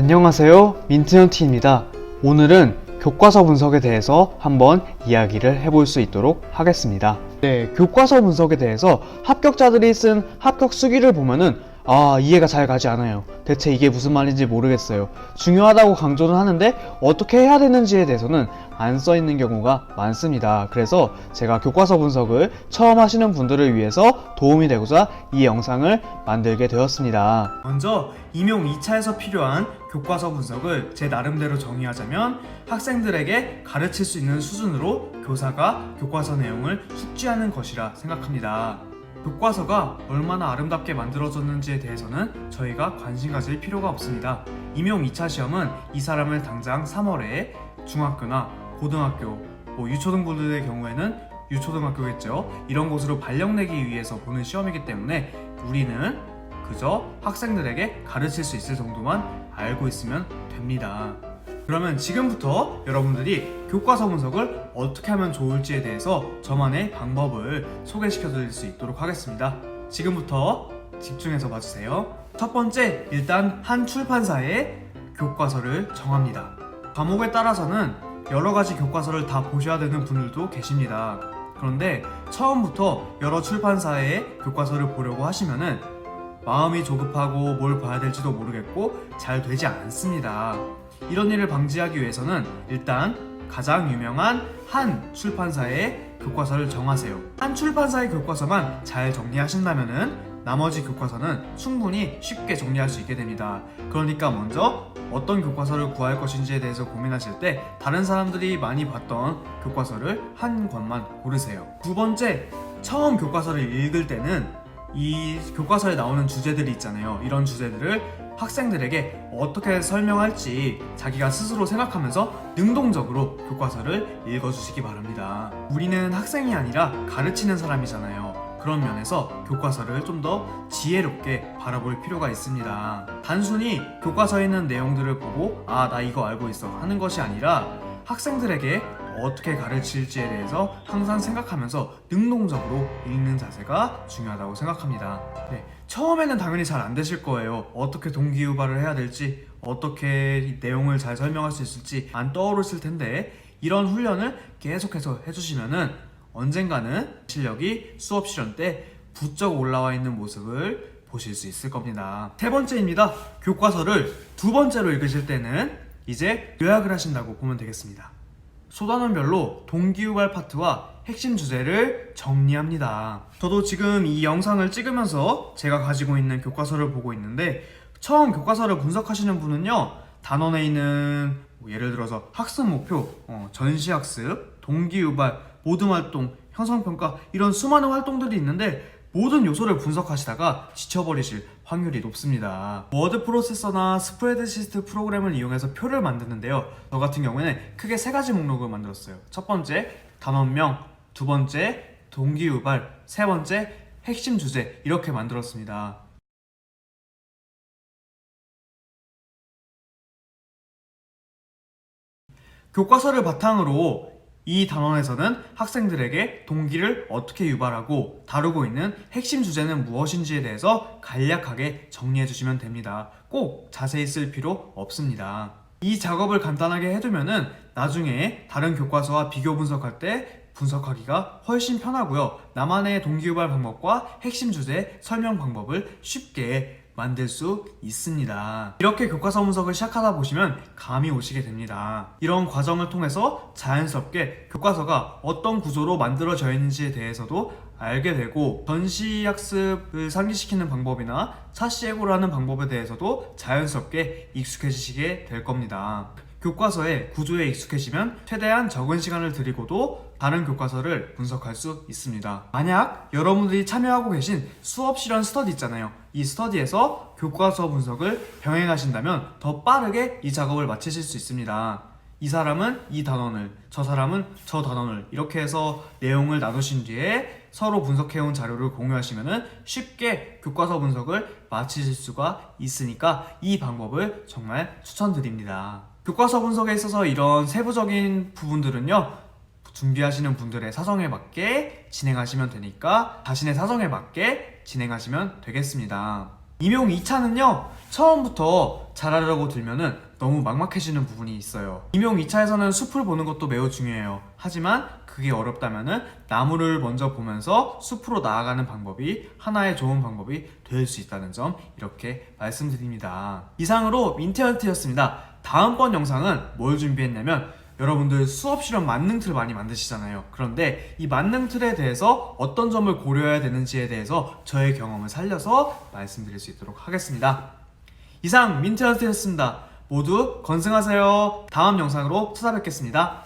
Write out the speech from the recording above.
안녕하세요, 민트현티입니다. 오늘은 교과서 분석에 대해서 한번 이야기를 해볼 수 있도록 하겠습니다. 교과서 분석에 대해서 합격자들이 쓴 합격 수기를 보면은 이해가 잘 가지 않아요. 대체 이게 무슨 말인지 모르겠어요. 중요하다고 강조는 하는데 어떻게 해야 되는지에 대해서는 안 써있는 경우가 많습니다. 그래서 제가 교과서 분석을 처음 하시는 분들을 위해서 도움이 되고자 이 영상을 만들게 되었습니다. 먼저 임용 2차에서 필요한 교과서 분석을 제 나름대로 정의하자면 학생들에게 가르칠 수 있는 수준으로 교사가 교과서 내용을 숙지하는 것이라 생각합니다. 교과서가 얼마나 아름답게 만들어졌는지에 대해서는 저희가 관심 가질 필요가 없습니다. 임용 2차 시험은 이 사람을 당장 3월에 중학교나 고등학교, 유초등부들의 경우에는 유초등학교겠죠. 이런 곳으로 발령내기 위해서 보는 시험이기 때문에 우리는 그저 학생들에게 가르칠 수 있을 정도만 알고 있으면 됩니다. 그러면 지금부터 여러분들이 교과서 분석을 어떻게 하면 좋을지에 대해서 저만의 방법을 소개시켜 드릴 수 있도록 하겠습니다. 지금부터 집중해서 봐주세요. 첫 번째, 일단 한 출판사의 교과서를 정합니다. 과목에 따라서는 여러 가지 교과서를 다 보셔야 되는 분들도 계십니다. 그런데 처음부터 여러 출판사의 교과서를 보려고 하시면은 마음이 조급하고 뭘 봐야 될지도 모르겠고 잘 되지 않습니다. 이런 일을 방지하기 위해서는 일단 가장 유명한 한 출판사의 교과서를 정하세요. 한 출판사의 교과서만 잘 정리하신다면은 나머지 교과서는 충분히 쉽게 정리할 수 있게 됩니다. 그러니까 먼저 어떤 교과서를 구할 것인지에 대해서 고민하실 때 다른 사람들이 많이 봤던 교과서를 한 권만 고르세요. 두 번째, 처음 교과서를 읽을 때는 이 교과서에 나오는 주제들이 있잖아요. 이런 주제들을 학생들에게 어떻게 설명할지 자기가 스스로 생각하면서 능동적으로 교과서를 읽어주시기 바랍니다. 우리는 학생이 아니라 가르치는 사람이잖아요. 그런 면에서 교과서를 좀 더 지혜롭게 바라볼 필요가 있습니다. 단순히 교과서에 있는 내용들을 보고 나 이거 알고 있어 하는 것이 아니라 학생들에게 어떻게 가르칠지에 대해서 항상 생각하면서 능동적으로 읽는 자세가 중요하다고 생각합니다. 처음에는 당연히 잘 안 되실 거예요. 어떻게 동기유발을 해야 될지, 어떻게 내용을 잘 설명할 수 있을지 안 떠오르실 텐데 이런 훈련을 계속해서 해주시면은 언젠가는 실력이 수업 실현 때 부쩍 올라와 있는 모습을 보실 수 있을 겁니다. 세 번째입니다. 교과서를 두 번째로 읽으실 때는 이제 요약을 하신다고 보면 되겠습니다. 소단원별로 동기유발 파트와 핵심 주제를 정리합니다. 저도 지금 이 영상을 찍으면서 제가 가지고 있는 교과서를 보고 있는데 처음 교과서를 분석하시는 분은요, 단원에 있는 예를 들어서 학습 목표, 전시학습, 동기유발, 모둠활동, 형성평가 이런 수많은 활동들이 있는데 모든 요소를 분석하시다가 지쳐버리실 확률이 높습니다. 워드 프로세서나 스프레드시트 프로그램을 이용해서 표를 만드는데요. 저 같은 경우에는 크게 세 가지 목록을 만들었어요. 첫 번째, 단원명, 두 번째, 동기유발, 세 번째, 핵심 주제 이렇게 만들었습니다. 교과서를 바탕으로 이 단원에서는 학생들에게 동기를 어떻게 유발하고 다루고 있는 핵심 주제는 무엇인지에 대해서 간략하게 정리해 주시면 됩니다. 꼭 자세히 쓸 필요 없습니다. 이 작업을 간단하게 해두면은 나중에 다른 교과서와 비교 분석할 때 분석하기가 훨씬 편하고요. 나만의 동기유발 방법과 핵심 주제 설명 방법을 쉽게 만들 수 있습니다. 이렇게 교과서 분석을 시작하다 보시면 감이 오시게 됩니다. 이런 과정을 통해서 자연스럽게 교과서가 어떤 구조로 만들어져 있는지에 대해서도 알게 되고 전시학습을 상기시키는 방법이나 차시해고를 하는 방법에 대해서도 자연스럽게 익숙해지시게 될 겁니다. 교과서의 구조에 익숙해지면 최대한 적은 시간을 들이고도 다른 교과서를 분석할 수 있습니다. 만약 여러분들이 참여하고 계신 수업 실현 스터디 있잖아요. 이 스터디에서 교과서 분석을 병행하신다면 더 빠르게 이 작업을 마치실 수 있습니다. 이 사람은 이 단원을, 저 사람은 저 단원을 이렇게 해서 내용을 나누신 뒤에 서로 분석해온 자료를 공유하시면 쉽게 교과서 분석을 마치실 수가 있으니까 이 방법을 정말 추천드립니다. 교과서 분석에 있어서 이런 세부적인 부분들은요, 준비하시는 분들의 사정에 맞게 진행하시면 되니까 자신의 사정에 맞게 진행하시면 되겠습니다. 임용 2차는요, 처음부터 잘하려고 들면은 너무 막막해지는 부분이 있어요. 임용 2차에서는 숲을 보는 것도 매우 중요해요. 하지만 그게 어렵다면은 나무를 먼저 보면서 숲으로 나아가는 방법이 하나의 좋은 방법이 될 수 있다는 점 이렇게 말씀드립니다. 이상으로 민트언트였습니다. 다음번 영상은 뭘 준비했냐면, 여러분들 수업 실험 만능 틀 많이 만드시잖아요. 그런데 이 만능 틀에 대해서 어떤 점을 고려해야 되는지에 대해서 저의 경험을 살려서 말씀드릴 수 있도록 하겠습니다. 이상 민트언트였습니다. 모두 건승하세요. 다음 영상으로 찾아뵙겠습니다.